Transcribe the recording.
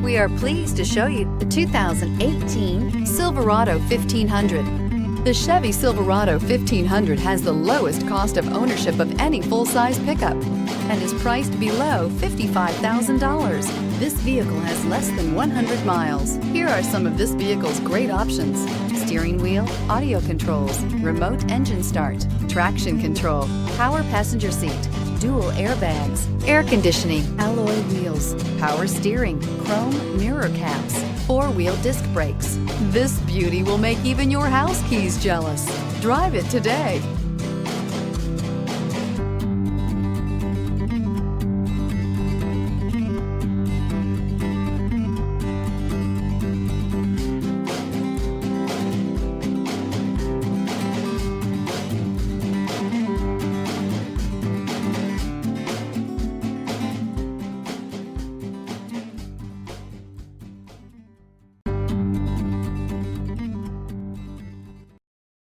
We are pleased to show you the 2018 Silverado 1500. The Chevy Silverado 1500 has the lowest cost of ownership of any full-size pickup and is priced below $55,000. This vehicle has less than 100 miles. Here are some of this vehicle's great options: steering wheel audio controls, remote engine start, traction control, power passenger seat, dual airbags, air conditioning, alloy wheels, power steering, chrome mirror caps, four-wheel disc brakes. This beauty will make even your house keys jealous. Drive it today.